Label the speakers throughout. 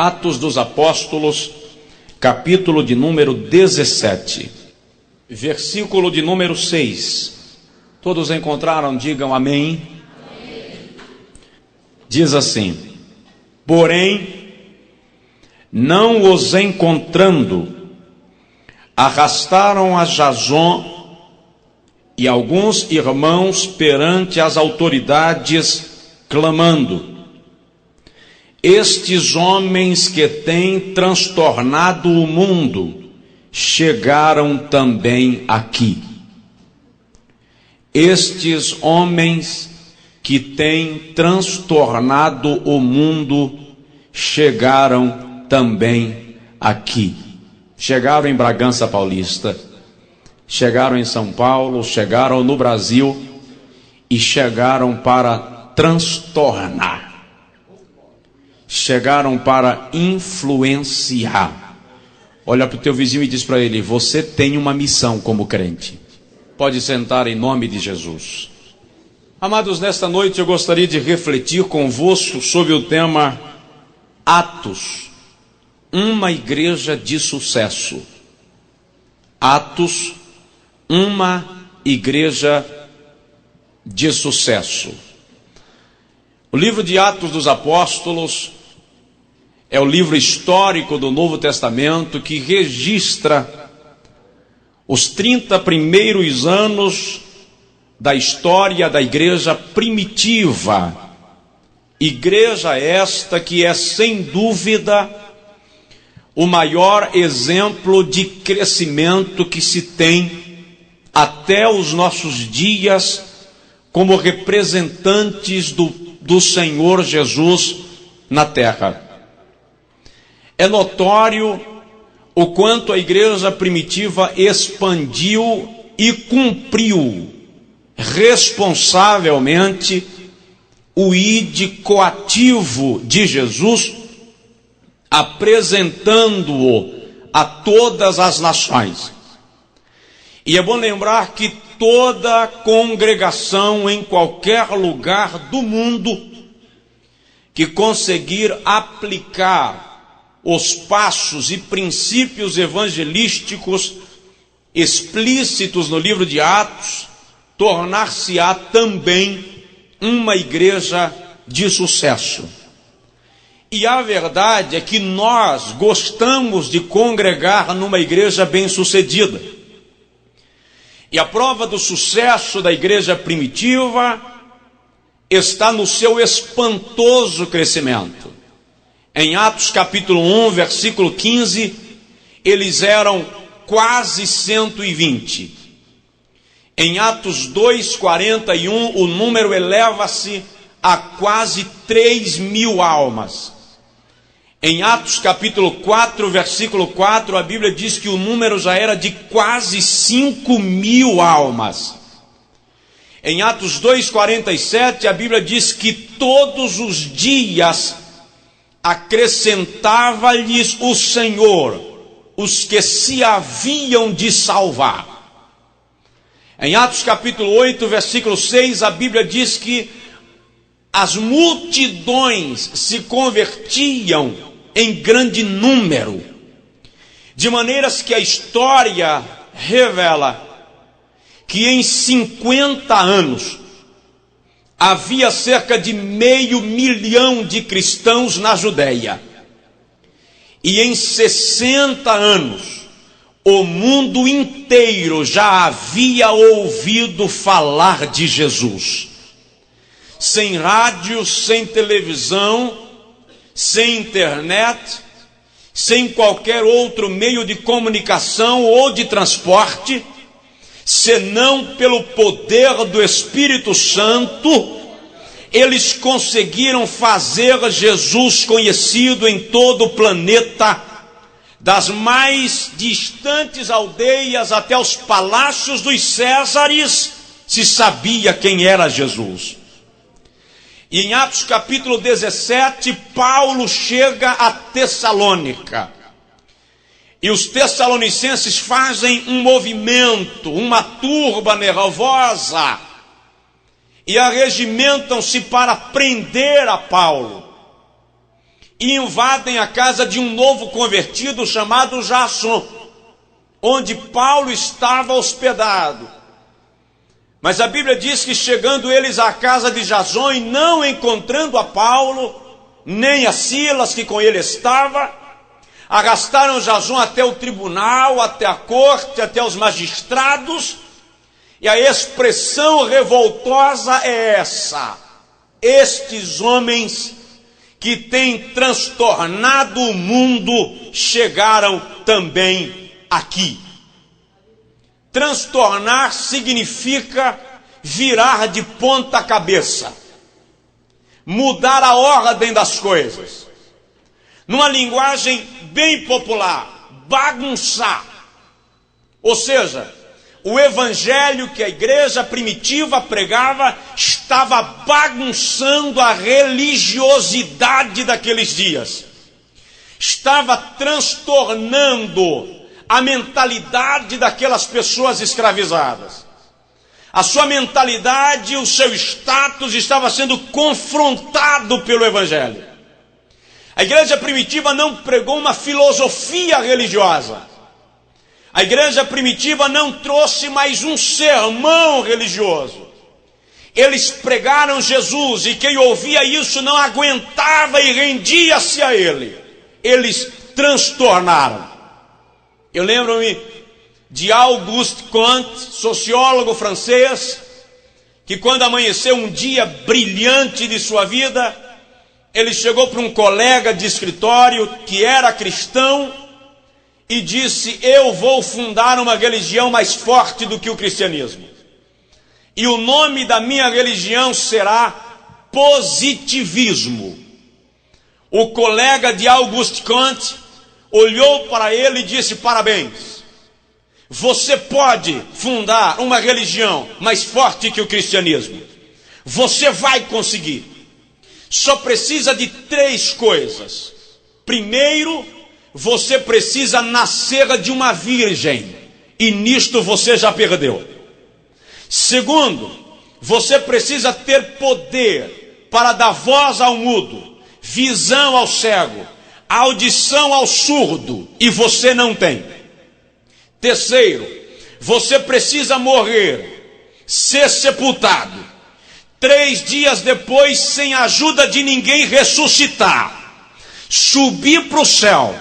Speaker 1: Atos dos Apóstolos, capítulo de número 17, versículo de número 6. Todos encontraram? Digam amém. Diz assim: porém, não os encontrando, arrastaram a Jason e alguns irmãos perante as autoridades, clamando: estes homens que têm transtornado o mundo chegaram também aqui. Estes homens que têm transtornado o mundo chegaram também aqui. Chegaram em Bragança Paulista, chegaram em São Paulo, chegaram no Brasil e chegaram para transtornar. Chegaram para influenciar. Olha para o teu vizinho e diz para ele: você tem uma missão como crente. Pode sentar em nome de Jesus. Amados, nesta noite eu gostaria de refletir convosco sobre o tema Atos, uma igreja de sucesso. Atos, uma igreja de sucesso. O livro de Atos dos Apóstolos é o livro histórico do Novo Testamento que registra os 30 primeiros anos da história da igreja primitiva. Igreja esta que é, sem dúvida, o maior exemplo de crescimento que se tem até os nossos dias como representantes do Senhor Jesus na terra. É notório o quanto a igreja primitiva expandiu e cumpriu responsavelmente o ide coativo de Jesus, apresentando-o a todas as nações. E é bom lembrar que toda congregação em qualquer lugar do mundo que conseguir aplicar os passos e princípios evangelísticos explícitos no livro de Atos, tornar-se-á também uma igreja de sucesso. E a verdade é que nós gostamos de congregar numa igreja bem-sucedida. E a prova do sucesso da igreja primitiva está no seu espantoso crescimento. Em Atos capítulo 1, versículo 15, eles eram quase 120. Em Atos 2, 41, o número eleva-se a quase 3.000 almas. Em Atos capítulo 4, versículo 4, a Bíblia diz que o número já era de quase 5.000 almas. Em Atos 2, 47, a Bíblia diz que todos os dias acrescentava-lhes o Senhor os que se haviam de salvar. Em Atos capítulo 8, versículo 6, a Bíblia diz que as multidões se convertiam em grande número, de maneiras que a história revela que em 50 anos havia cerca de 500 mil de cristãos na Judéia. E em 60 anos, o mundo inteiro já havia ouvido falar de Jesus. Sem rádio, sem televisão, sem internet, sem qualquer outro meio de comunicação ou de transporte, senão pelo poder do Espírito Santo, eles conseguiram fazer Jesus conhecido em todo o planeta, das mais distantes aldeias até os palácios dos Césares, se sabia quem era Jesus. E em Atos capítulo 17, Paulo chega a Tessalônica. E os tessalonicenses fazem um movimento, uma turba nervosa, e arregimentam-se para prender a Paulo. e invadem a casa de um novo convertido chamado Jasson, onde Paulo estava hospedado. Mas a Bíblia diz que chegando eles à casa de Jasson e não encontrando a Paulo, nem a Silas que com ele estava, arrastaram Jasson até o tribunal, até a corte, até os magistrados, e a expressão revoltosa é essa: estes homens que têm transtornado o mundo chegaram também aqui. Transtornar significa virar de ponta cabeça, mudar a ordem das coisas. Numa linguagem bem popular, bagunçar. Ou seja, o evangelho que a igreja primitiva pregava estava bagunçando a religiosidade daqueles dias. Estava transtornando a mentalidade daquelas pessoas escravizadas. A sua mentalidade, o seu status estava sendo confrontado pelo evangelho. A igreja primitiva não pregou uma filosofia religiosa. A igreja primitiva não trouxe mais um sermão religioso. Eles pregaram Jesus e quem ouvia isso não aguentava e rendia-se a ele. Eles transtornaram. Eu lembro-me de Auguste Comte, sociólogo francês, que quando amanheceu um dia brilhante de sua vida, ele chegou para um colega de escritório que era cristão e disse: eu vou fundar uma religião mais forte do que o cristianismo. E o nome da minha religião será positivismo. O colega de Auguste Comte olhou para ele e disse: parabéns, você pode fundar uma religião mais forte que o cristianismo. Você vai conseguir. Só precisa de 3 coisas. Primeiro, você precisa nascer de uma virgem, e nisto você já perdeu. Segundo, você precisa ter poder para dar voz ao mudo, visão ao cego, audição ao surdo, e você não tem. Terceiro, você precisa morrer, ser sepultado, 3 dias depois, sem a ajuda de ninguém, ressuscitar, subir para o céu,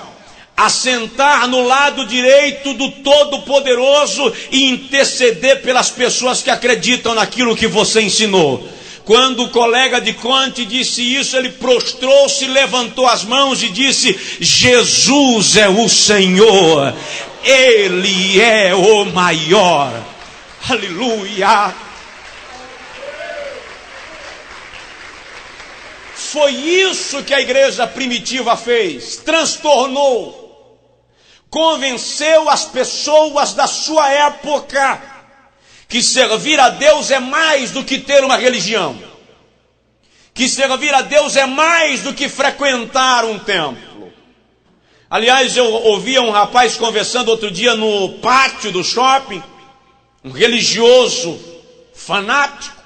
Speaker 1: assentar no lado direito do Todo-Poderoso e interceder pelas pessoas que acreditam naquilo que você ensinou. Quando o colega de Comte disse isso, ele prostrou-se, levantou as mãos e disse: Jesus é o Senhor, Ele é o maior. Aleluia! Foi isso que a igreja primitiva fez, transtornou, convenceu as pessoas da sua época que servir a Deus é mais do que ter uma religião, que servir a Deus é mais do que frequentar um templo. Aliás, eu ouvia um rapaz conversando outro dia no pátio do shopping, um religioso fanático,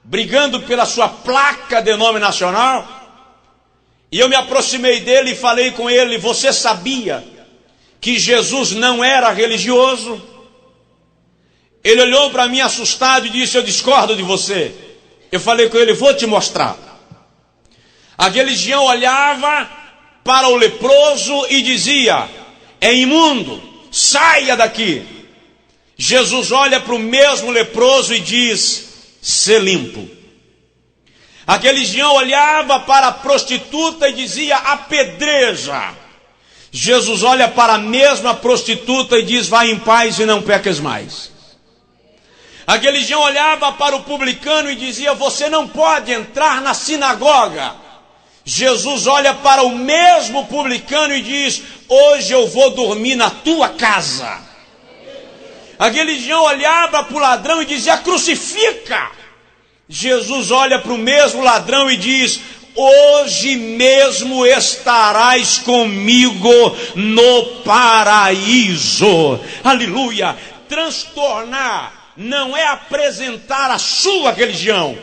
Speaker 1: brigando pela sua placa denominacional, e eu me aproximei dele e falei com ele: você sabia que Jesus não era religioso? Ele olhou para mim assustado e disse: eu discordo de você. Eu falei com ele: vou te mostrar. A religião olhava para o leproso e dizia: é imundo, saia daqui. Jesus olha para o mesmo leproso e diz: ser limpo. A religião olhava para a prostituta e dizia: apedreja. Jesus olha para a mesma prostituta e diz: vai em paz e não peques mais. A religião olhava para o publicano e dizia: você não pode entrar na sinagoga. Jesus olha para o mesmo publicano e diz: hoje eu vou dormir na tua casa. A religião olhava para o ladrão e dizia: crucifica. Jesus olha para o mesmo ladrão e diz: hoje mesmo estarás comigo no paraíso. Aleluia! Transtornar não é apresentar a sua religião.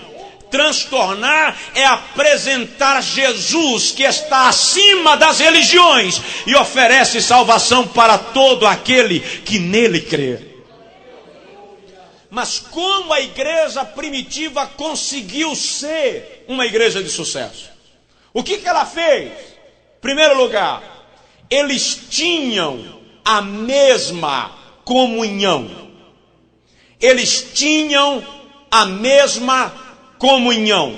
Speaker 1: Transtornar é apresentar Jesus, que está acima das religiões e oferece salvação para todo aquele que nele crê. Mas como a igreja primitiva conseguiu ser uma igreja de sucesso? O que ela fez? Em primeiro lugar, eles tinham a mesma comunhão. Eles tinham a mesma comunhão.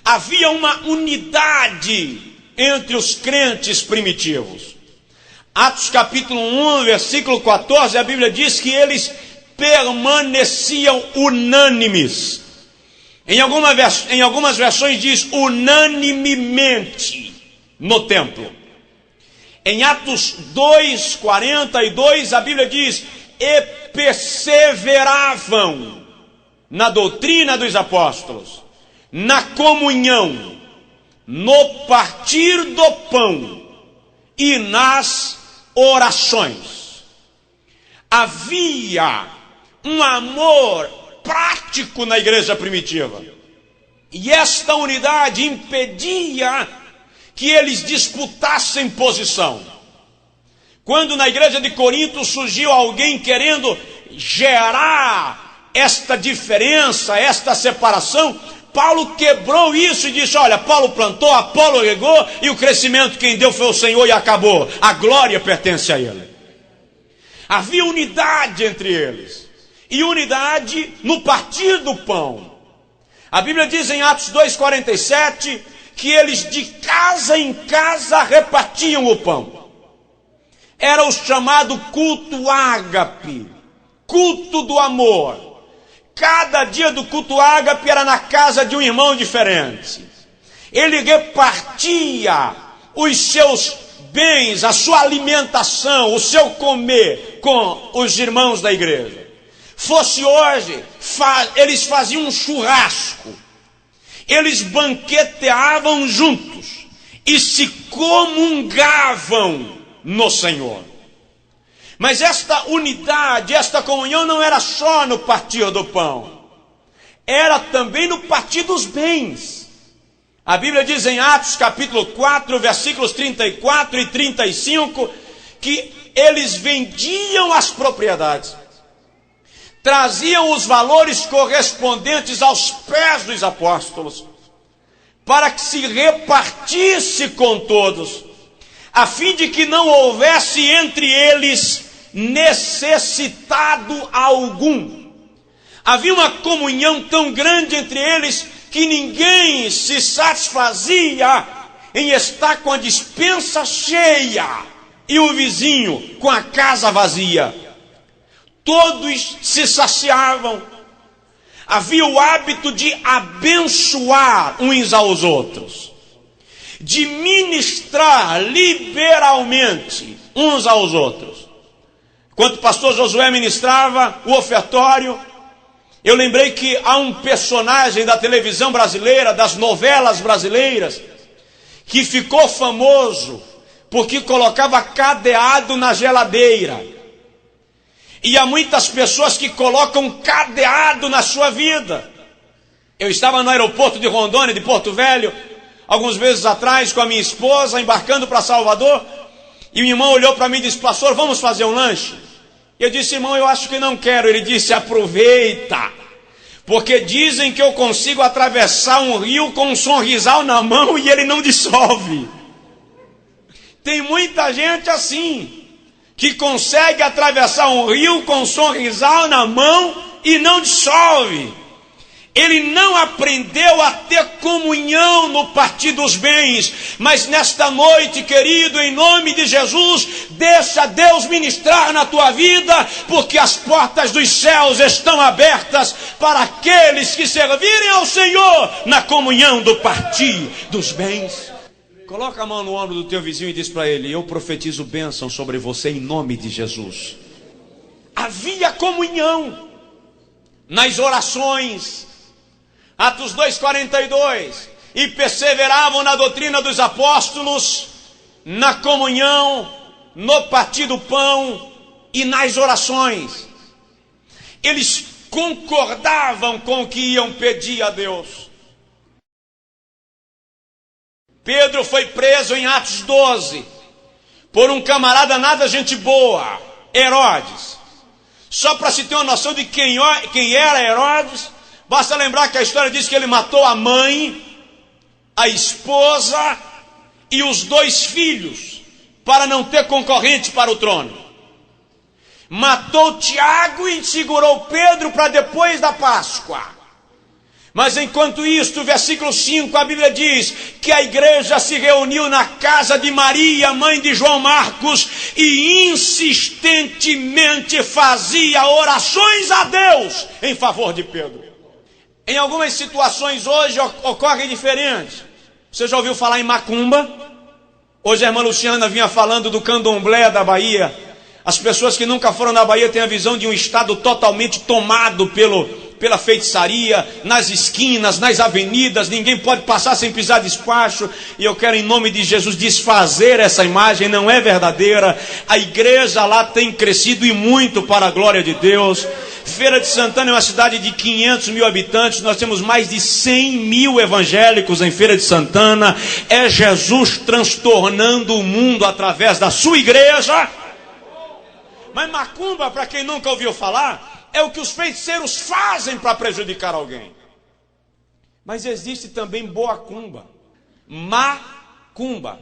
Speaker 1: Havia uma unidade entre os crentes primitivos. Atos capítulo 1, versículo 14, a Bíblia diz que eles permaneciam unânimes. Em algumas versões diz unanimemente no templo. Em Atos 2, 42, a Bíblia diz: e perseveravam na doutrina dos apóstolos, na comunhão, no partir do pão e nas orações. Havia um amor prático na igreja primitiva. E esta unidade impedia que eles disputassem posição. Quando na igreja de Corinto surgiu alguém querendo gerar esta diferença, esta separação, Paulo quebrou isso e disse: olha, Paulo plantou, Apolo regou, e o crescimento quem deu foi o Senhor e acabou. A glória pertence a ele. Havia unidade entre eles. E unidade no partir do pão. A Bíblia diz em Atos 2,47 que eles de casa em casa repartiam o pão. Era o chamado culto ágape, culto do amor. Cada dia do culto ágape era na casa de um irmão diferente. Ele repartia os seus bens, a sua alimentação, o seu comer com os irmãos da igreja. Fosse hoje, eles faziam um churrasco, eles banqueteavam juntos e se comungavam no Senhor. Mas esta unidade, esta comunhão não era só no partir do pão, era também no partir dos bens. A Bíblia diz em Atos capítulo 4, versículos 34 e 35, que eles vendiam as propriedades, traziam os valores correspondentes aos pés dos apóstolos, para que se repartisse com todos, a fim de que não houvesse entre eles necessitado algum. Havia uma comunhão tão grande entre eles que ninguém se satisfazia em estar com a despensa cheia e o vizinho com a casa vazia. Todos se saciavam. Havia o hábito de abençoar uns aos outros, de ministrar liberalmente uns aos outros. Enquanto o pastor Josué ministrava o ofertório, eu lembrei que há um personagem da televisão brasileira, das novelas brasileiras, que ficou famoso porque colocava cadeado na geladeira. E há muitas pessoas que colocam cadeado na sua vida. Eu estava no aeroporto de Rondônia, de Porto Velho, alguns meses atrás, com a minha esposa, embarcando para Salvador, e o irmão olhou para mim e disse: pastor, vamos fazer um lanche? Eu disse: irmão, eu acho que não quero. Ele disse: aproveita, porque dizem que eu consigo atravessar um rio com um sorrisal na mão e ele não dissolve. Tem muita gente assim, que consegue atravessar um rio com um sorrisal na mão e não dissolve. Ele não aprendeu a ter comunhão no partir dos bens. Mas nesta noite, querido, em nome de Jesus, deixa Deus ministrar na tua vida, porque as portas dos céus estão abertas para aqueles que servirem ao Senhor na comunhão do partir dos bens. Coloca a mão no ombro do teu vizinho e diz para ele: eu profetizo bênção sobre você em nome de Jesus. Havia comunhão nas orações. Atos 2,42. E perseveravam na doutrina dos apóstolos, na comunhão, no partir do pão e nas orações. Eles concordavam com o que iam pedir a Deus. Pedro foi preso em Atos 12 por um camarada nada gente boa, Herodes. Só para se ter uma noção de quem era Herodes, basta lembrar que a história diz que ele matou a mãe, a esposa e os 2 filhos, para não ter concorrente para o trono. Matou Tiago e segurou Pedro para depois da Páscoa. Mas enquanto isto, versículo 5, a Bíblia diz que a igreja se reuniu na casa de Maria, mãe de João Marcos, e insistentemente fazia orações a Deus em favor de Pedro. Em algumas situações hoje ocorre diferente. Você já ouviu falar em macumba? Hoje a irmã Luciana vinha falando do candomblé da Bahia. As pessoas que nunca foram na Bahia têm a visão de um estado totalmente tomado pela feitiçaria, nas esquinas, nas avenidas, ninguém pode passar sem pisar despacho, e eu quero em nome de Jesus desfazer essa imagem, não é verdadeira. A igreja lá tem crescido e muito para a glória de Deus. Feira de Santana é uma cidade de 500 mil habitantes, nós temos mais de 100 mil evangélicos em Feira de Santana. É Jesus transtornando o mundo através da sua igreja. Mas macumba, para quem nunca ouviu falar, é o que os feiticeiros fazem para prejudicar alguém. Mas existe também boacumba. Macumba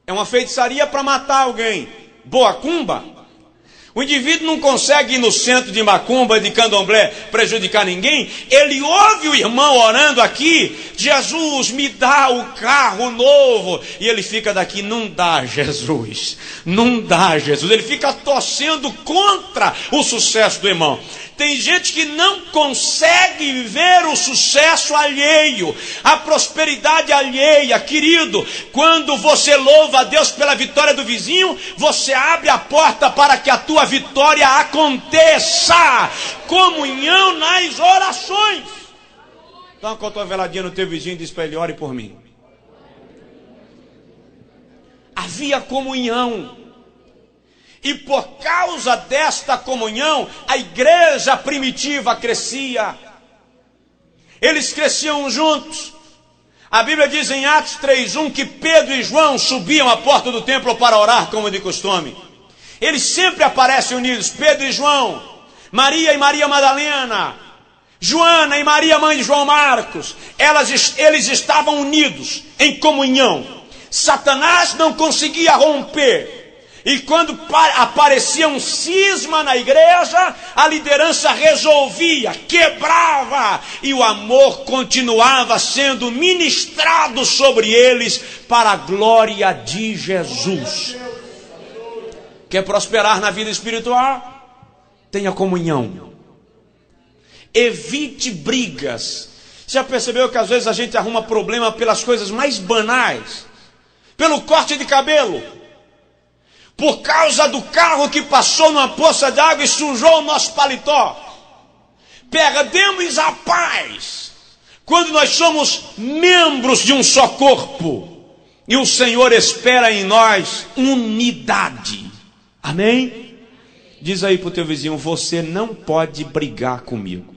Speaker 1: é uma feitiçaria para matar alguém. Boacumba, o indivíduo não consegue ir no centro de macumba, de candomblé, prejudicar ninguém. Ele ouve o irmão orando aqui: Jesus, me dá o carro novo. E ele fica daqui: não dá, Jesus, não dá, Jesus. Ele fica torcendo contra o sucesso do irmão. Tem gente que não consegue ver o sucesso alheio, a prosperidade alheia. Querido, quando você louva a Deus pela vitória do vizinho, você abre a porta para que a tua vitória aconteça. Comunhão nas orações. Dá uma cotoveladinha no teu vizinho e diz para ele: ore por mim. Havia comunhão. E por causa desta comunhão, a igreja primitiva crescia. Eles cresciam juntos. A Bíblia diz em Atos 3:1 que Pedro e João subiam à porta do templo para orar, como de costume. Eles sempre aparecem unidos, Pedro e João, Maria e Maria Madalena, Joana e Maria, mãe de João Marcos. Eles estavam unidos em comunhão. Satanás não conseguia romper. E quando aparecia um cisma na igreja, a liderança resolvia, quebrava, e o amor continuava sendo ministrado sobre eles para a glória de Jesus. Quer prosperar na vida espiritual? Tenha comunhão. Evite brigas. Já percebeu que às vezes a gente arruma problema pelas coisas mais banais? Pelo corte de cabelo. Por causa do carro que passou numa poça de água e sujou o nosso paletó. Perdemos a paz quando nós somos membros de um só corpo. E o Senhor espera em nós unidade. Amém? Diz aí para o teu vizinho: você não pode brigar comigo.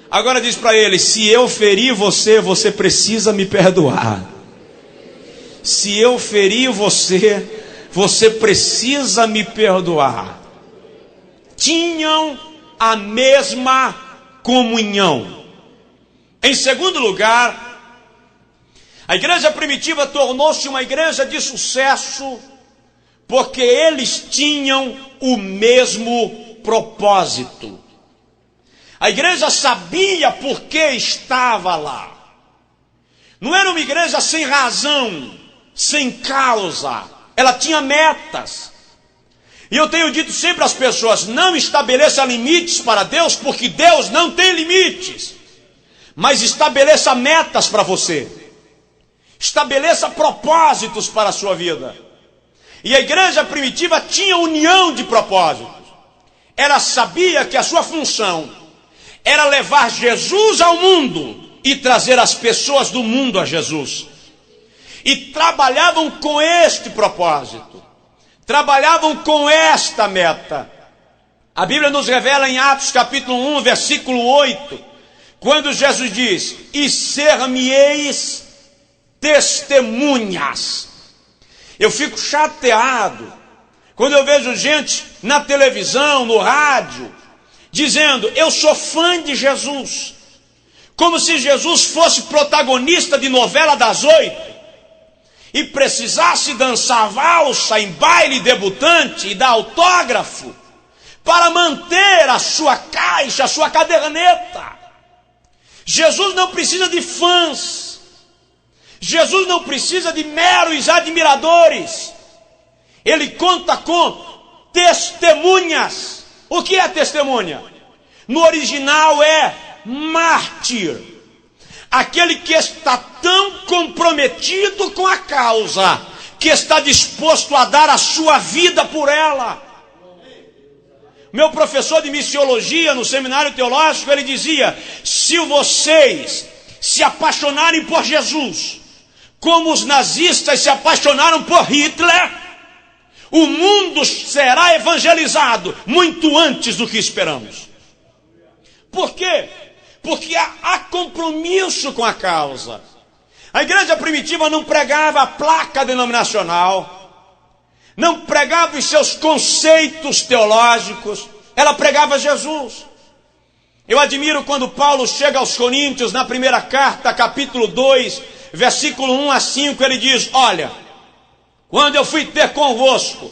Speaker 1: Agora diz para ele: se eu ferir você, você precisa me perdoar. Se eu ferir você precisa me perdoar. Tinham a mesma comunhão. Em segundo lugar, a igreja primitiva tornou-se uma igreja de sucesso porque eles tinham o mesmo propósito. A igreja sabia por que estava lá. Não era uma igreja sem razão, sem causa. Ela tinha metas. E eu tenho dito sempre às pessoas: não estabeleça limites para Deus, porque Deus não tem limites. Mas estabeleça metas para você. Estabeleça propósitos para a sua vida. E a igreja primitiva tinha união de propósitos. Ela sabia que a sua função era levar Jesus ao mundo e trazer as pessoas do mundo a Jesus. E trabalhavam com este propósito. Trabalhavam com esta meta. A Bíblia nos revela em Atos capítulo 1, versículo 8, quando Jesus diz: e ser-me-eis testemunhas. Eu fico chateado quando eu vejo gente na televisão, no rádio, dizendo: eu sou fã de Jesus, como se Jesus fosse protagonista de novela das 8 e precisasse dançar valsa em baile debutante e dar autógrafo para manter a sua caixa, a sua caderneta. Jesus não precisa de fãs. Jesus não precisa de meros admiradores. Ele conta com testemunhas. O que é testemunha? No original é mártir. Aquele que está tão comprometido com a causa, que está disposto a dar a sua vida por ela. Meu professor de missiologia no seminário teológico, ele dizia: se vocês se apaixonarem por Jesus, como os nazistas se apaixonaram por Hitler, o mundo será evangelizado muito antes do que esperamos. Por quê? Porque há compromisso com a causa. A igreja primitiva não pregava a placa denominacional, não pregava os seus conceitos teológicos, ela pregava Jesus. Eu admiro quando Paulo chega aos Coríntios, na primeira carta, capítulo 2, versículo 1 a 5, ele diz: olha, quando eu fui ter convosco,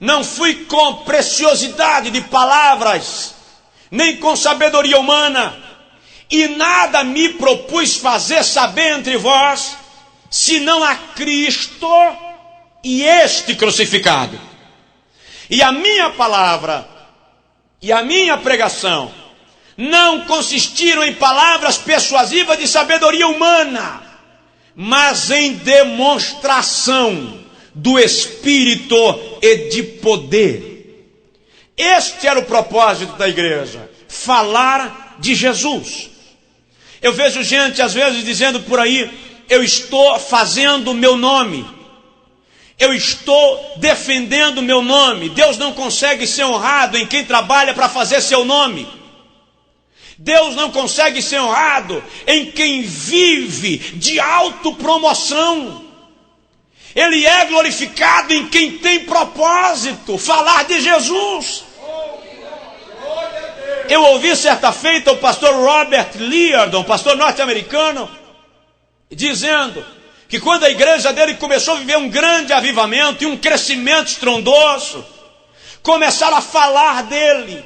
Speaker 1: não fui com preciosidade de palavras, nem com sabedoria humana, e nada me propus fazer saber entre vós, senão a Cristo e este crucificado. E a minha palavra e a minha pregação não consistiram em palavras persuasivas de sabedoria humana, mas em demonstração do Espírito e de poder. Este era o propósito da igreja: falar de Jesus. Eu vejo gente às vezes dizendo por aí: eu estou fazendo o meu nome, eu estou defendendo o meu nome. Deus não consegue ser honrado em quem trabalha para fazer seu nome. Deus não consegue ser honrado em quem vive de autopromoção. Ele é glorificado em quem tem propósito: falar de Jesus. Eu ouvi certa feita o pastor Robert Liardon, pastor norte-americano, dizendo que quando a igreja dele começou a viver um grande avivamento e um crescimento estrondoso, começaram a falar dele.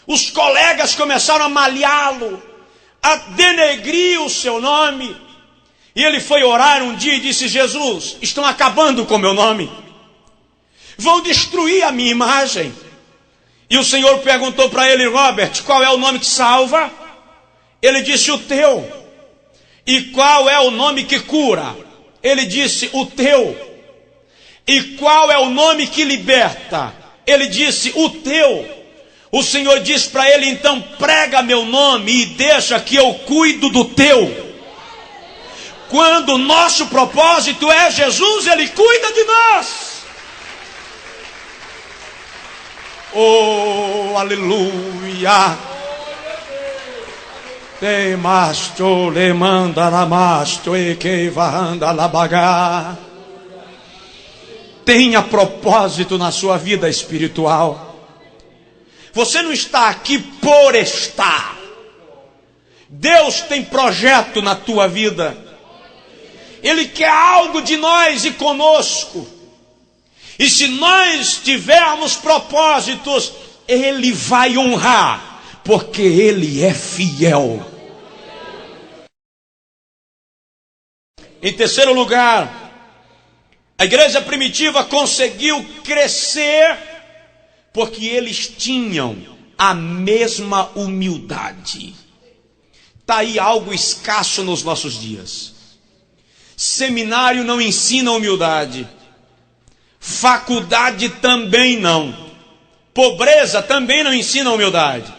Speaker 1: Os colegas começaram a malhá-lo, a denegrir o seu nome. E ele foi orar um dia e disse: Jesus, estão acabando com o meu nome, vão destruir a minha imagem. E o Senhor perguntou para ele: Robert, qual é o nome que salva? Ele disse: o teu. E qual é o nome que cura? Ele disse: o teu. E qual é o nome que liberta? Ele disse: o teu. O Senhor disse para ele: então prega meu nome e deixa que eu cuido do teu. Quando o nosso propósito é Jesus, Ele cuida de nós. Oh, aleluia. Te masto le manda la masto e que varanda la bagá. Tenha propósito na sua vida espiritual. Você não está aqui por estar. Deus tem projeto na tua vida. Ele quer algo de nós e conosco. E se nós tivermos propósitos, Ele vai honrar, porque Ele é fiel. Em terceiro lugar, a igreja primitiva conseguiu crescer porque eles tinham a mesma humildade. Está aí algo escasso nos nossos dias. Seminário não ensina humildade. Faculdade também não. Pobreza também não ensina humildade.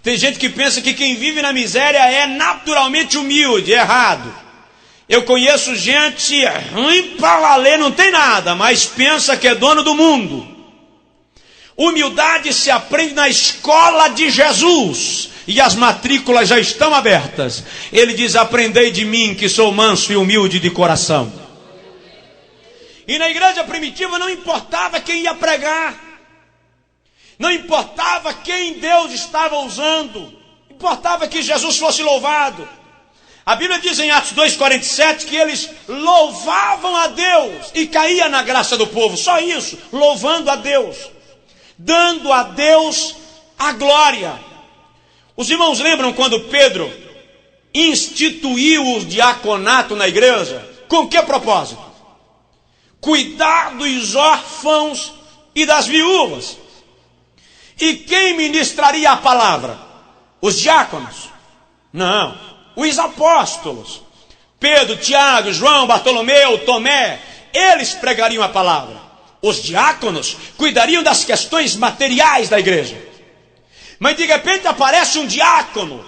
Speaker 1: Tem gente que pensa que quem vive na miséria é naturalmente humilde. Errado. Eu conheço gente ruim para valer, não tem nada, mas pensa que é dono do mundo. Humildade se aprende na escola de Jesus. E as matrículas já estão abertas. Ele diz: aprendei de mim, que sou manso e humilde de coração. E na igreja primitiva não importava quem ia pregar. Não importava quem Deus estava usando. Importava que Jesus fosse louvado. A Bíblia diz em Atos 2,47 que eles louvavam a Deus e caía na graça do povo. Só isso, louvando a Deus, dando a Deus a glória. Os irmãos lembram quando Pedro instituiu o diaconato na igreja? Com que propósito? Cuidar dos órfãos e das viúvas. E quem ministraria a palavra? Os diáconos? Não, os apóstolos. Pedro, Tiago, João, Bartolomeu, Tomé, eles pregariam a palavra. Os diáconos cuidariam das questões materiais da igreja. Mas de repente aparece um diácono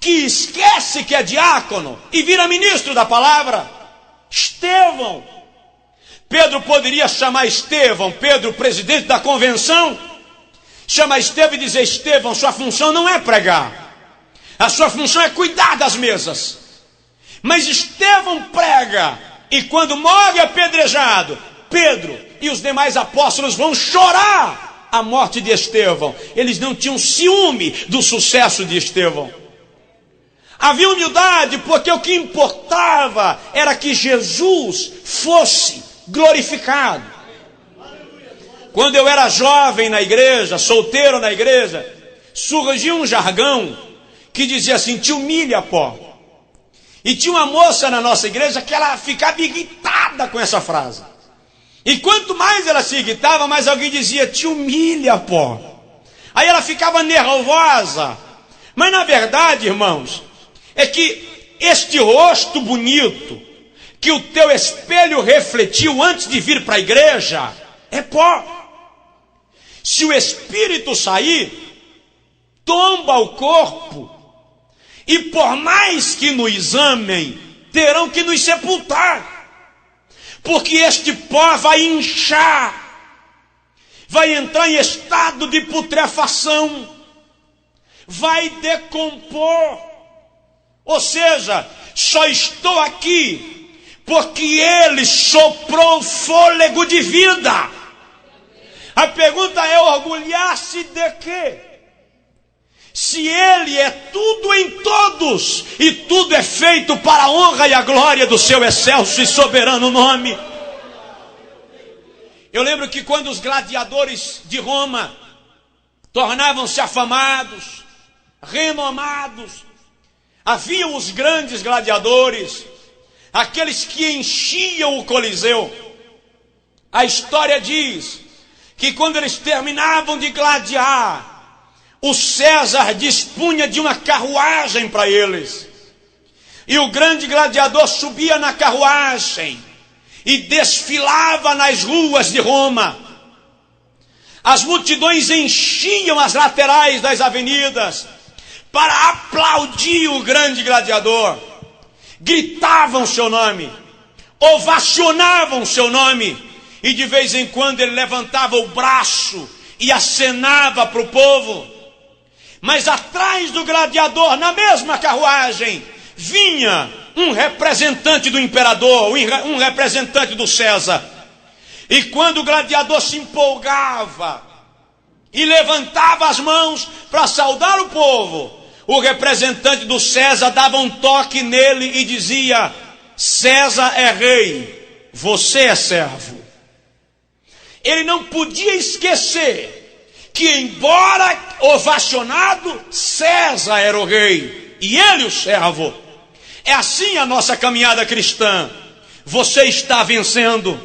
Speaker 1: que esquece que é diácono e vira ministro da palavra. Estevão. Pedro poderia chamar Estevão, Pedro, presidente da convenção, chama Estevão e dizer: Estevão, sua função não é pregar, a sua função é cuidar das mesas. Mas Estevão prega, e quando morre apedrejado, Pedro e os demais apóstolos vão chorar a morte de Estevão. Eles não tinham ciúme do sucesso de Estevão. Havia humildade, porque o que importava era que Jesus fosse glorificado. Quando eu era jovem na igreja, solteiro na igreja, surgiu um jargão que dizia assim: te humilha, pó. E tinha uma moça na nossa igreja que ela ficava irritada com essa frase. E quanto mais ela se irritava, mais alguém dizia: te humilha, pó. Aí ela ficava nervosa. Mas na verdade, irmãos, é que este rosto bonito, que o teu espelho refletiu antes de vir para a igreja, é pó. Se o espírito sair, tomba o corpo. E por mais que nos examem, terão que nos sepultar. Porque este pó vai inchar, vai entrar em estado de putrefação, vai decompor. Ou seja, só estou aqui porque Ele soprou o fôlego de vida. A pergunta é: orgulhar-se de quê? Se Ele é tudo em todos, e tudo é feito para a honra e a glória do seu excelso e soberano nome. Eu lembro que quando os gladiadores de Roma tornavam-se afamados, renomados, haviam os grandes gladiadores, aqueles que enchiam o Coliseu. A história diz que quando eles terminavam de gladiar, o César dispunha de uma carruagem para eles. E o grande gladiador subia na carruagem e desfilava nas ruas de Roma. As multidões enchiam as laterais das avenidas para aplaudir o grande gladiador. Gritavam seu nome, ovacionavam seu nome, e de vez em quando ele levantava o braço e acenava para o povo. Mas atrás do gladiador, na mesma carruagem, vinha um representante do imperador, um representante do César. E quando o gladiador se empolgava e levantava as mãos para saudar o povo, o representante do César dava um toque nele e dizia: César é rei, você é servo. Ele não podia esquecer que, embora ovacionado, César era o rei e ele o servo. É assim a nossa caminhada cristã. Você está vencendo,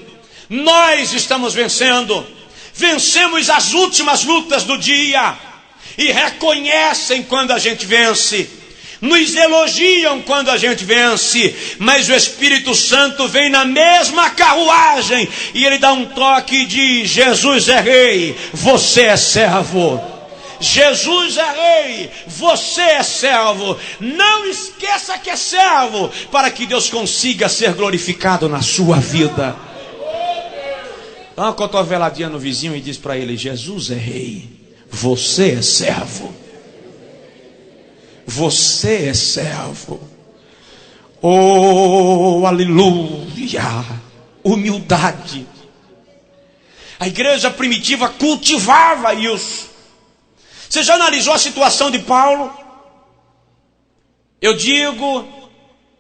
Speaker 1: nós estamos vencendo. Vencemos as últimas lutas do dia e reconhecem quando a gente vence, nos elogiam quando a gente vence, mas o Espírito Santo vem na mesma carruagem e ele dá um toque e diz: Jesus é rei, você é servo. Jesus é rei, você é servo. Não esqueça que é servo, para que Deus consiga ser glorificado na sua vida. dá uma cotoveladinha no vizinho e diz para ele: Jesus é rei, você é servo. Você é servo. Oh, aleluia! Humildade. A igreja primitiva cultivava isso. Você já analisou a situação de Paulo? Eu digo,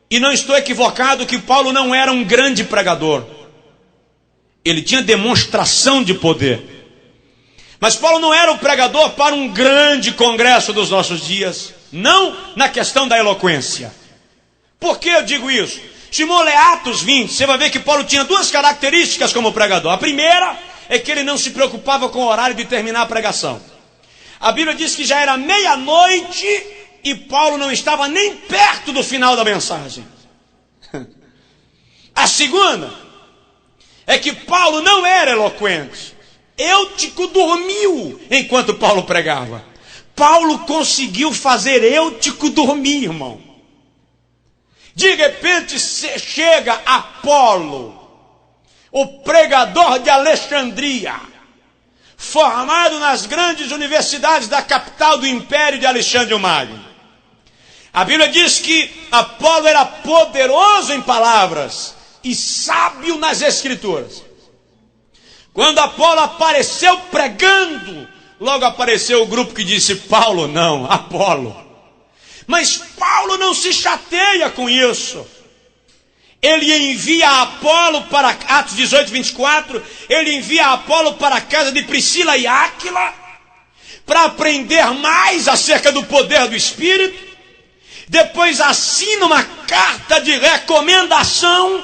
Speaker 1: e não estou equivocado, que Paulo não era um grande pregador. Ele tinha demonstração de poder. Mas Paulo não era um pregador para um grande congresso dos nossos dias. Não na questão da eloquência. Por que eu digo isso? Se ler Atos 20, você vai ver que Paulo tinha duas características como pregador. A primeira é que ele não se preocupava com o horário de terminar a pregação. A Bíblia diz que já era meia-noite e Paulo não estava nem perto do final da mensagem. A segunda é que Paulo não era eloquente. Eutico dormiu enquanto Paulo pregava. Paulo conseguiu fazer Eutico dormir, irmão. De repente chega Apolo, o pregador de Alexandria, formado nas grandes universidades da capital do Império de Alexandre o Magno. A Bíblia diz que Apolo era poderoso em palavras e sábio nas Escrituras. Quando Apolo apareceu pregando, logo apareceu o grupo que disse: Paulo não, Apolo. Mas Paulo não se chateia com isso. Ele envia Apolo para, Atos 18, 24, ele envia Apolo para a casa de Priscila e Áquila, para aprender mais acerca do poder do Espírito. Depois assina uma carta de recomendação,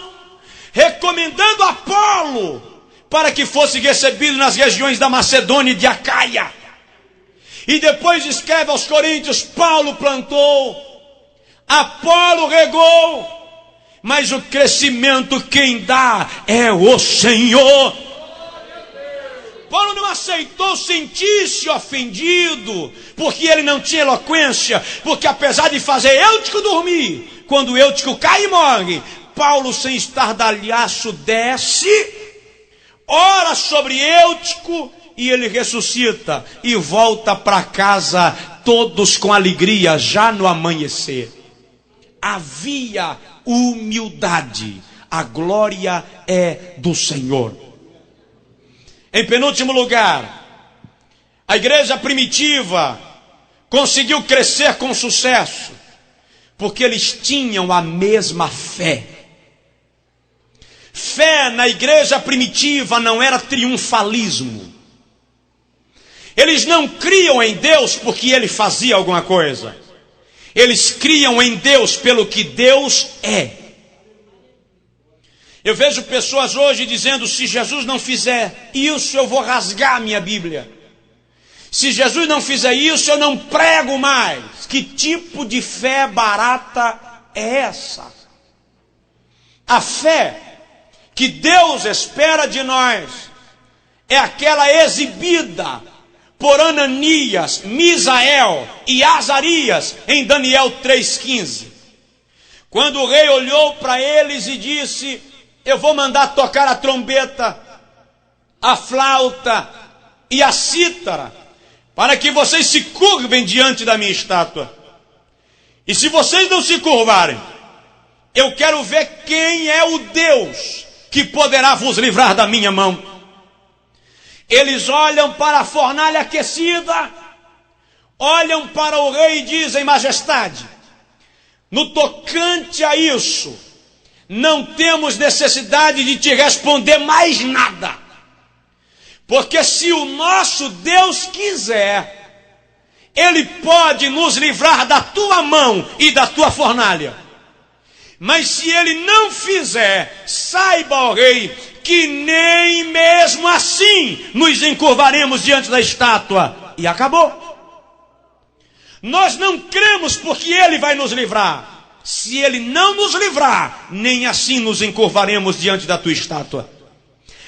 Speaker 1: recomendando Apolo para que fosse recebido nas regiões da Macedônia e de Acaia. E depois escreve aos Coríntios: Paulo plantou, Apolo regou, mas o crescimento quem dá é o Senhor. Paulo não aceitou sentir-se ofendido, porque ele não tinha eloquência, porque apesar de fazer Eutico dormir, quando Eutico cai e morre, Paulo, sem estardalhaço, desce, ora sobre Eutico, e ele ressuscita e volta para casa, todos com alegria, já no amanhecer. Havia humildade, a glória é do Senhor. Em penúltimo lugar, a igreja primitiva conseguiu crescer com sucesso, porque eles tinham a mesma fé. Fé na igreja primitiva não era triunfalismo. Eles não criam em Deus porque ele fazia alguma coisa. Eles criam em Deus pelo que Deus é. Eu vejo pessoas hoje dizendo: se Jesus não fizer isso, eu vou rasgar minha Bíblia. Se Jesus não fizer isso, eu não prego mais. Que tipo de fé barata é essa? A fé que Deus espera de nós é aquela exibida por Ananias, Misael e Azarias em Daniel 3,15. Quando o rei olhou para eles e disse: eu vou mandar tocar a trombeta, a flauta e a cítara, para que vocês se curvem diante da minha estátua. E se vocês não se curvarem, eu quero ver quem é o Deus que poderá vos livrar da minha mão. Eles olham para a fornalha aquecida, olham para o rei e dizem: majestade, no tocante a isso, não temos necessidade de te responder mais nada. Porque se o nosso Deus quiser, Ele pode nos livrar da tua mão e da tua fornalha. Mas se Ele não fizer, saiba, ó rei, que nem mesmo assim nos encurvaremos diante da estátua. E acabou. Nós não cremos porque Ele vai nos livrar. Se Ele não nos livrar, nem assim nos encurvaremos diante da tua estátua.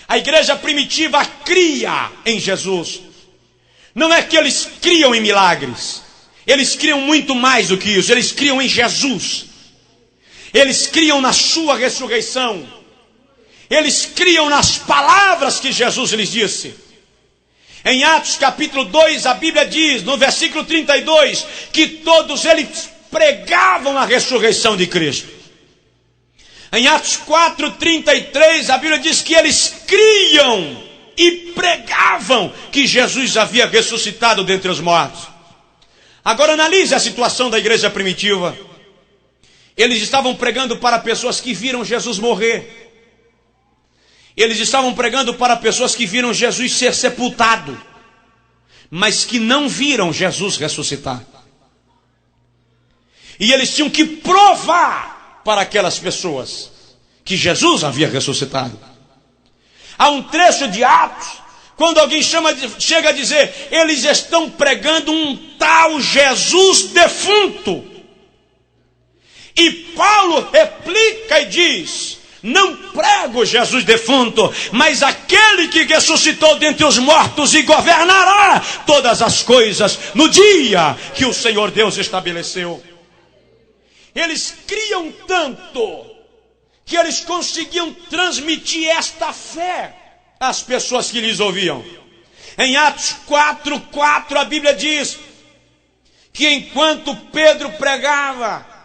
Speaker 1: A igreja primitiva cria em Jesus. Não é que eles criam em milagres. Eles criam muito mais do que isso. Eles criam em Jesus. Eles criam na sua ressurreição. Eles criam nas palavras que Jesus lhes disse. Em Atos capítulo 2, a Bíblia diz, no versículo 32, que todos eles pregavam a ressurreição de Cristo. Em Atos 4:33, a Bíblia diz que eles criam e pregavam que Jesus havia ressuscitado dentre os mortos. Agora analise a situação da igreja primitiva. Eles estavam pregando para pessoas que viram Jesus morrer. Eles estavam pregando para pessoas que viram Jesus ser sepultado, mas que não viram Jesus ressuscitar. E eles tinham que provar para aquelas pessoas que Jesus havia ressuscitado. Há um trecho de Atos, quando alguém chega a dizer, eles estão pregando um tal Jesus defunto. E Paulo replica e diz, não prego Jesus defunto, mas aquele que ressuscitou dentre os mortos e governará todas as coisas no dia que o Senhor Deus estabeleceu. Eles criam tanto que eles conseguiam transmitir esta fé às pessoas que lhes ouviam. Em Atos 4:4 a Bíblia diz que enquanto Pedro pregava,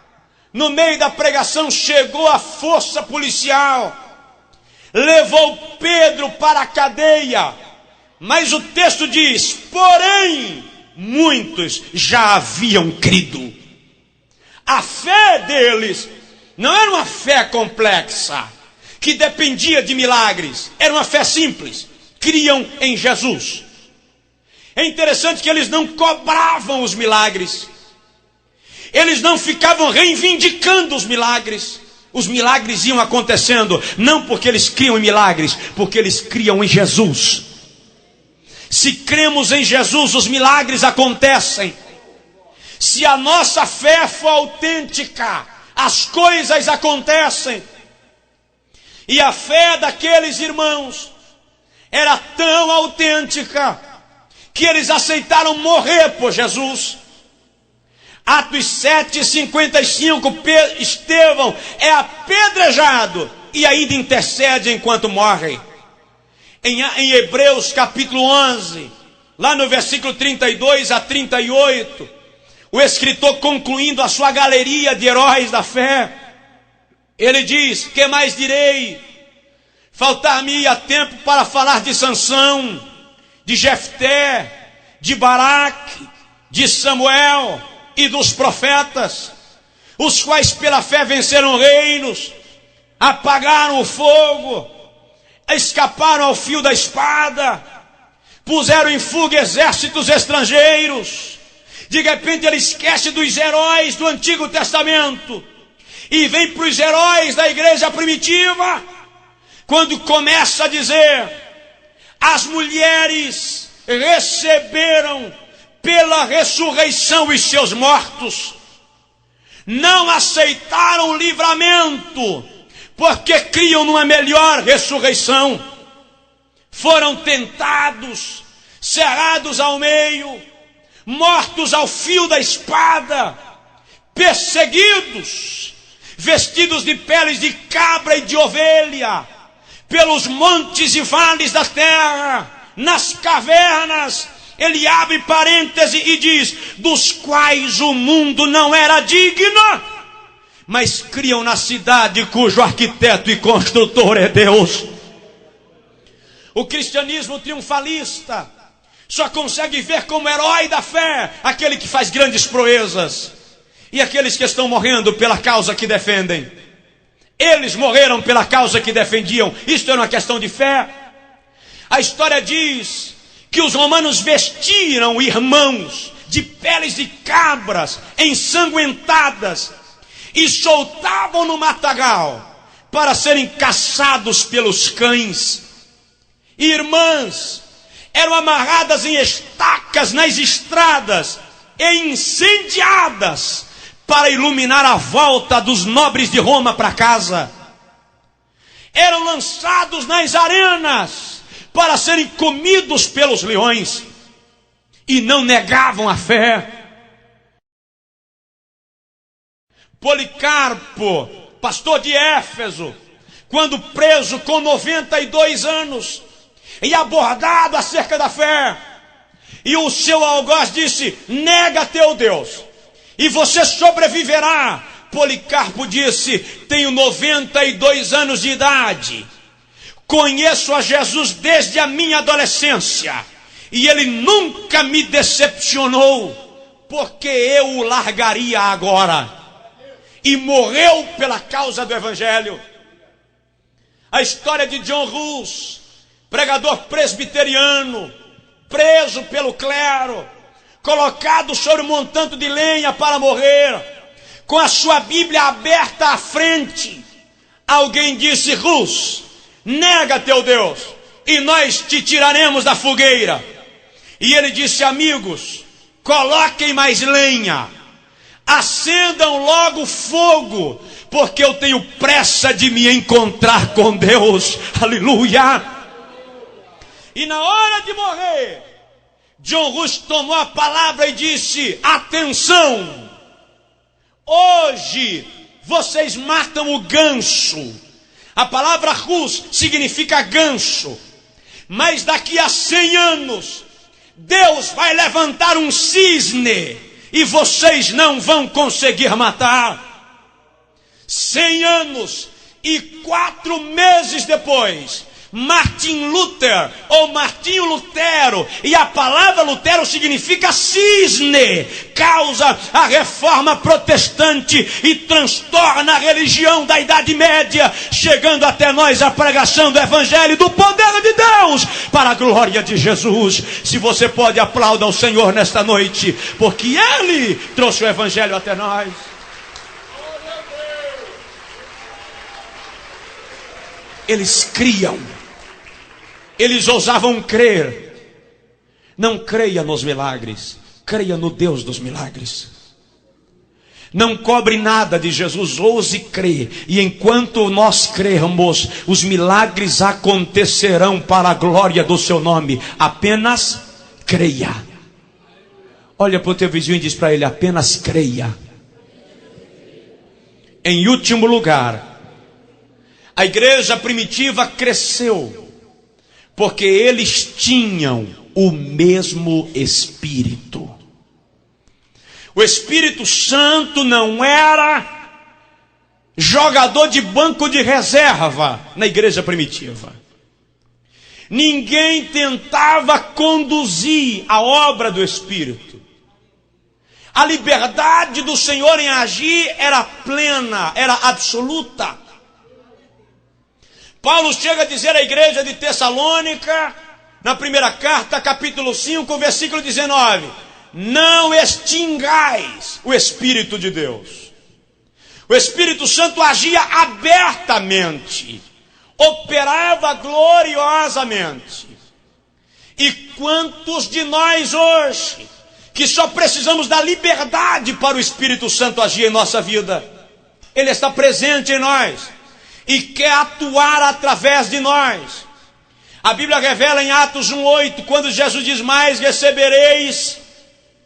Speaker 1: no meio da pregação chegou a força policial, levou Pedro para a cadeia, mas o texto diz, porém, muitos já haviam crido. A fé deles não era uma fé complexa, que dependia de milagres, era uma fé simples, criam em Jesus. É interessante que eles não cobravam os milagres, eles não ficavam reivindicando os milagres. Os milagres iam acontecendo, não porque eles criam em milagres, porque eles criam em Jesus. Se cremos em Jesus, os milagres acontecem. Se a nossa fé for autêntica, as coisas acontecem. E a fé daqueles irmãos era tão autêntica que eles aceitaram morrer por Jesus. Atos 7:55, Estevão é apedrejado e ainda intercede enquanto morre. Em Hebreus capítulo 11, lá no versículo 32 a 38, o escritor, concluindo a sua galeria de heróis da fé, ele diz, que mais direi? Faltar-me-ia tempo para falar de Sansão, de Jefté, de Baraque, de Samuel e dos profetas, os quais pela fé venceram reinos, apagaram o fogo, escaparam ao fio da espada, puseram em fuga exércitos estrangeiros. De repente ele esquece dos heróis do Antigo Testamento e vem para os heróis da igreja primitiva, quando começa a dizer, as mulheres receberam pela ressurreição os seus mortos, não aceitaram o livramento, porque criam numa melhor ressurreição. Foram tentados, cerrados ao meio, mortos ao fio da espada, perseguidos, vestidos de peles de cabra e de ovelha, pelos montes e vales da terra, nas cavernas. Ele abre parêntese e diz, dos quais o mundo não era digno, mas criam na cidade cujo arquiteto e construtor é Deus. O cristianismo triunfalista só consegue ver como herói da fé aquele que faz grandes proezas, e aqueles que estão morrendo pela causa que defendem. Eles morreram pela causa que defendiam. Isto era uma questão de fé. A história diz que os romanos vestiram irmãos de peles de cabras ensanguentadas e soltavam no matagal para serem caçados pelos cães. Irmãs eram amarradas em estacas nas estradas e incendiadas para iluminar a volta dos nobres de Roma para casa. Eram lançados nas arenas para serem comidos pelos leões, e não negavam a fé. Policarpo, pastor de Éfeso, quando preso com 92 anos e abordado acerca da fé, e o seu algoz disse: nega teu Deus e você sobreviverá. Policarpo disse: tenho 92 anos de idade, conheço a Jesus desde a minha adolescência, e ele nunca me decepcionou, porque eu o largaria agora. E morreu pela causa do Evangelho. A história de John Hus, pregador presbiteriano, preso pelo clero, colocado sobre um montante de lenha para morrer, com a sua Bíblia aberta à frente. Alguém disse: Hus, nega teu Deus e nós te tiraremos da fogueira. E ele disse: amigos, coloquem mais lenha, acendam logo fogo, porque eu tenho pressa de me encontrar com Deus. Aleluia! E na hora de morrer, John Hus tomou a palavra e disse: atenção, hoje vocês matam o ganso. A palavra Hus significa ganso, mas daqui a 100 anos Deus vai levantar um cisne e vocês não vão conseguir matar. 100 anos e 4 meses depois, Martin Luther, ou Martinho Lutero, e a palavra Lutero significa cisne, causa a reforma protestante e transtorna a religião da Idade Média, chegando até nós a pregação do Evangelho, do poder de Deus, para a glória de Jesus. Se você pode, aplauda ao Senhor nesta noite, porque Ele trouxe o Evangelho até nós. Eles criam, eles ousavam crer. Não creia nos milagres, creia no Deus dos milagres. Não cobre nada de Jesus, ouse crer. E enquanto nós crermos, os milagres acontecerão para a glória do seu nome. Apenas creia. Olha para o teu vizinho e diz para ele: apenas creia. Em último lugar, a igreja primitiva cresceu porque eles tinham o mesmo Espírito. O Espírito Santo não era jogador de banco de reserva na igreja primitiva. Ninguém tentava conduzir a obra do Espírito. A liberdade do Senhor em agir era plena, era absoluta. Paulo chega a dizer à igreja de Tessalônica, na primeira carta, capítulo 5, versículo 19: não extingais o Espírito de Deus. O Espírito Santo agia abertamente, operava gloriosamente. E quantos de nós hoje, que só precisamos da liberdade para o Espírito Santo agir em nossa vida? Ele está presente em nós e quer atuar através de nós. A Bíblia revela em Atos 1:8, quando Jesus diz: mais recebereis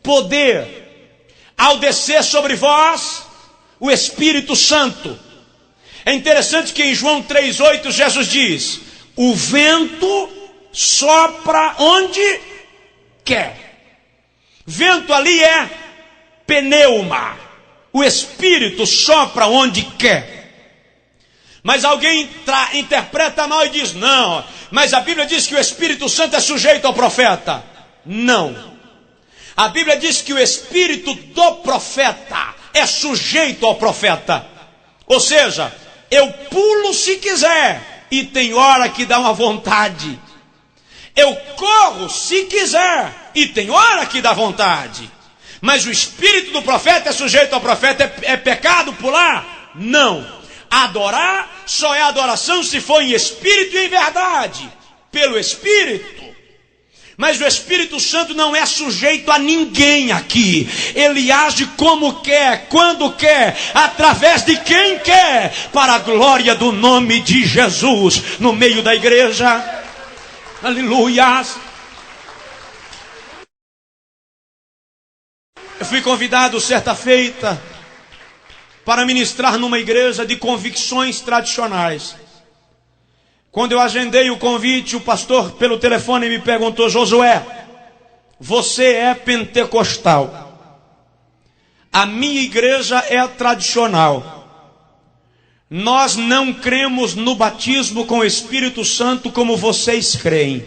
Speaker 1: poder ao descer sobre vós o Espírito Santo. É interessante que em João 3:8 Jesus diz: o vento sopra onde quer. Vento ali é pneuma. O Espírito sopra onde quer. Mas alguém interpreta mal e diz: não, mas a Bíblia diz que o Espírito Santo é sujeito ao profeta. Não. A Bíblia diz que o Espírito do profeta é sujeito ao profeta. Ou seja, eu pulo se quiser, e tem hora que dá uma vontade. Eu corro se quiser, e tem hora que dá vontade. Mas o Espírito do profeta é sujeito ao profeta. É pecado pular? Não. Adorar só é adoração se for em espírito e em verdade, pelo Espírito. Mas o Espírito Santo não é sujeito a ninguém aqui. Ele age como quer, quando quer, através de quem quer, para a glória do nome de Jesus no meio da igreja. Aleluia. Eu fui convidado certa feita para ministrar numa igreja de convicções tradicionais. Quando eu agendei o convite, o pastor pelo telefone me perguntou: Josué, você é pentecostal, a minha igreja é tradicional, nós não cremos no batismo com o Espírito Santo como vocês creem.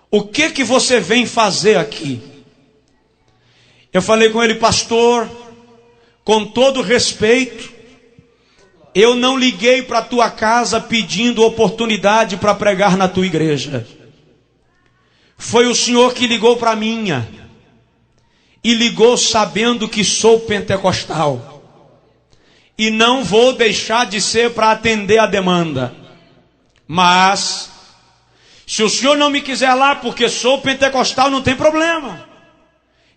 Speaker 1: O que você vem fazer aqui? Eu falei com ele: pastor, com todo respeito, eu não liguei para a tua casa pedindo oportunidade para pregar na tua igreja. Foi o senhor que ligou para a minha. E ligou sabendo que sou pentecostal. E não vou deixar de ser para atender a demanda. Mas, se o senhor não me quiser lá porque sou pentecostal, não tem problema.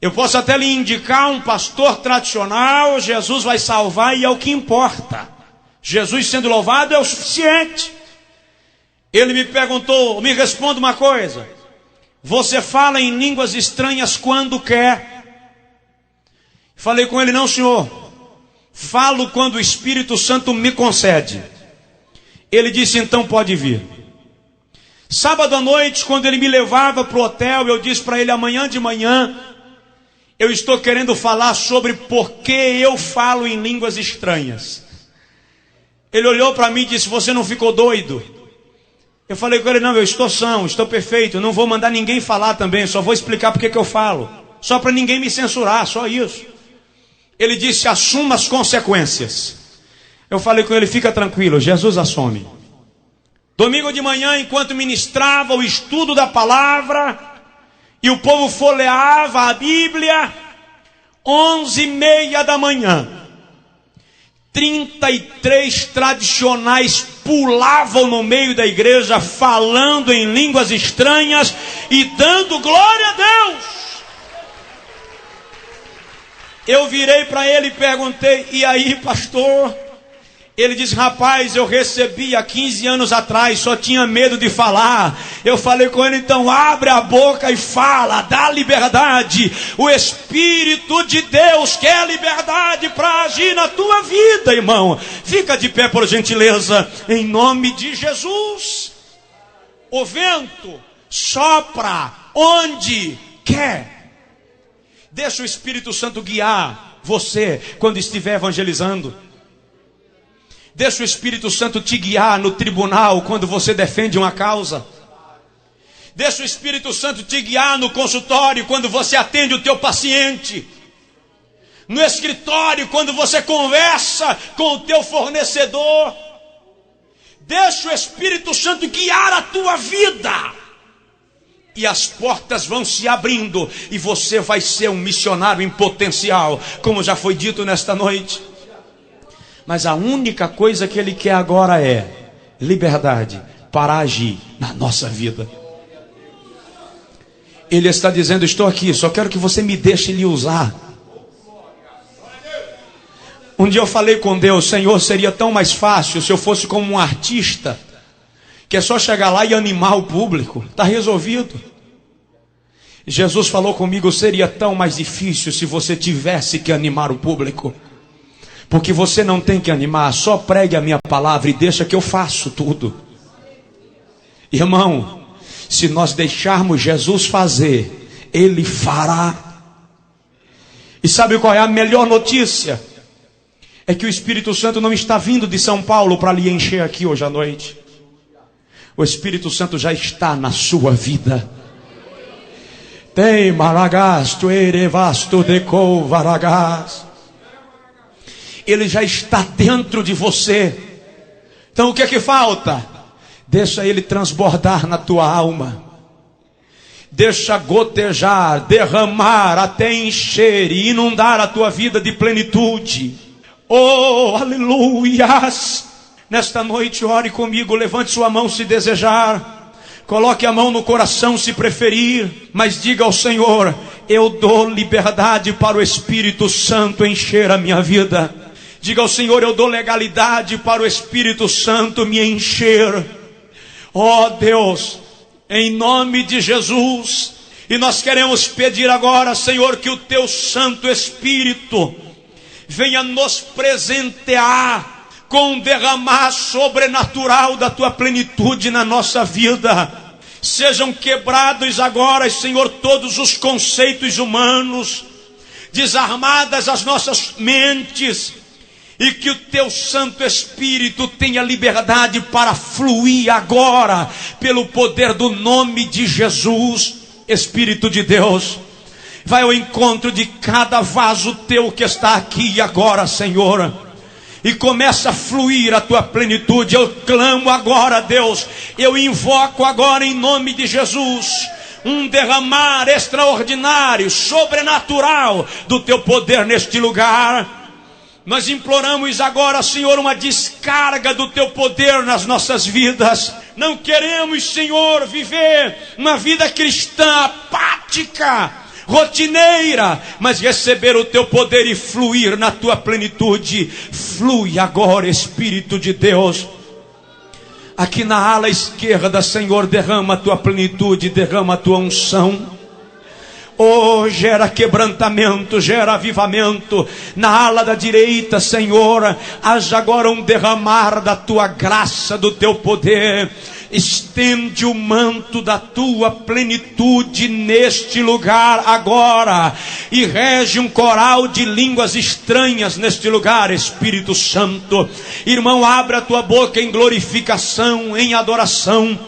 Speaker 1: Eu posso até lhe indicar um pastor tradicional, Jesus vai salvar e é o que importa. Jesus sendo louvado é o suficiente. Ele me perguntou: me responda uma coisa, você fala em línguas estranhas quando quer? Falei com ele: não, senhor, falo quando o Espírito Santo me concede. Ele disse: então pode vir. Sábado à noite, quando ele me levava para o hotel, eu disse para ele: amanhã de manhã eu estou querendo falar sobre por que eu falo em línguas estranhas. Ele olhou para mim e disse: você não ficou doido? Eu falei com ele: não, eu estou são, estou perfeito, não vou mandar ninguém falar também, só vou explicar porque que eu falo, só para ninguém me censurar, só isso. Ele disse: assuma as consequências. Eu falei com ele: fica tranquilo, Jesus assume. Domingo de manhã, enquanto ministrava o estudo da palavra, e o povo folheava a Bíblia, 11h30 da manhã, 33 tradicionais pulavam no meio da igreja, falando em línguas estranhas e dando glória a Deus. Eu virei para ele e perguntei: e aí, pastor? Ele disse: rapaz, eu recebi há 15 anos atrás, só tinha medo de falar. Eu falei com ele: então abre a boca e fala, dá liberdade. O Espírito de Deus quer liberdade para agir na tua vida, irmão. Fica de pé, por gentileza, em nome de Jesus. O vento sopra onde quer. Deixa o Espírito Santo guiar você quando estiver evangelizando. Deixa o Espírito Santo te guiar no tribunal quando você defende uma causa. Deixa o Espírito Santo te guiar no consultório quando você atende o teu paciente. No escritório quando você conversa com o teu fornecedor. Deixa o Espírito Santo guiar a tua vida. E as portas vão se abrindo e você vai ser um missionário em potencial, como já foi dito nesta noite. Mas a única coisa que Ele quer agora é liberdade para agir na nossa vida. Ele está dizendo: estou aqui, só quero que você me deixe lhe usar. Um dia eu falei com Deus: Senhor, seria tão mais fácil se eu fosse como um artista, que é só chegar lá e animar o público, está resolvido. Jesus falou comigo: seria tão mais difícil se você tivesse que animar o público. Porque você não tem que animar, só pregue a minha palavra e deixa que eu faço tudo. Irmão, se nós deixarmos Jesus fazer, Ele fará. E sabe qual é a melhor notícia? É que o Espírito Santo não está vindo de São Paulo para lhe encher aqui hoje à noite. O Espírito Santo já está na sua vida. Tem maragasto, erevasto, decou, varagasto. Ele já está dentro de você. Então o que é que falta? Deixa Ele transbordar na tua alma. Deixa gotejar, derramar, até encher e inundar a tua vida de plenitude. Oh, aleluias! Nesta noite ore comigo, levante sua mão se desejar. Coloque a mão no coração se preferir. Mas diga ao Senhor: eu dou liberdade para o Espírito Santo encher a minha vida. Diga ao Senhor: eu dou legalidade para o Espírito Santo me encher. Ó Deus, em nome de Jesus. E nós queremos pedir agora, Senhor, que o Teu Santo Espírito venha nos presentear com um derramar sobrenatural da tua plenitude na nossa vida. Sejam quebrados agora, Senhor, todos os conceitos humanos, desarmadas as nossas mentes, e que o teu Santo Espírito tenha liberdade para fluir agora, pelo poder do nome de Jesus. Espírito de Deus, vai ao encontro de cada vaso teu que está aqui agora, Senhor, e começa a fluir a tua plenitude. Eu clamo agora, Deus, eu invoco agora em nome de Jesus um derramar extraordinário, sobrenatural do teu poder neste lugar. Nós imploramos agora, Senhor, uma descarga do teu poder nas nossas vidas. Não queremos, Senhor, viver uma vida cristã apática, rotineira, mas receber o teu poder e fluir na tua plenitude. Flui agora, Espírito de Deus. Aqui na ala esquerda, Senhor, derrama a tua plenitude, derrama a tua unção. Oh, gera quebrantamento, gera avivamento. Na ala da direita, Senhor, haja agora um derramar da tua graça, do teu poder. Estende o manto da tua plenitude neste lugar agora, e rege um coral de línguas estranhas neste lugar, Espírito Santo. Irmão, abre a tua boca em glorificação, em adoração.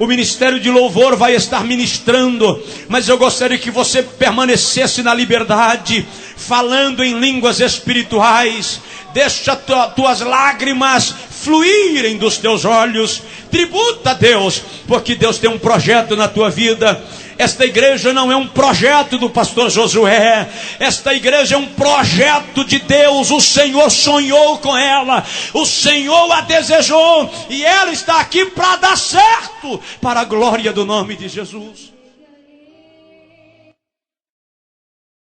Speaker 1: O ministério de louvor vai estar ministrando, mas eu gostaria que você permanecesse na liberdade, falando em línguas espirituais. Deixa tuas lágrimas fluírem dos teus olhos. Tributa a Deus, porque Deus tem um projeto na tua vida. Esta igreja não é um projeto do pastor Josué. Esta igreja é um projeto de Deus. O Senhor sonhou com ela, o Senhor a desejou, e ela está aqui para dar certo, para a glória do nome de Jesus.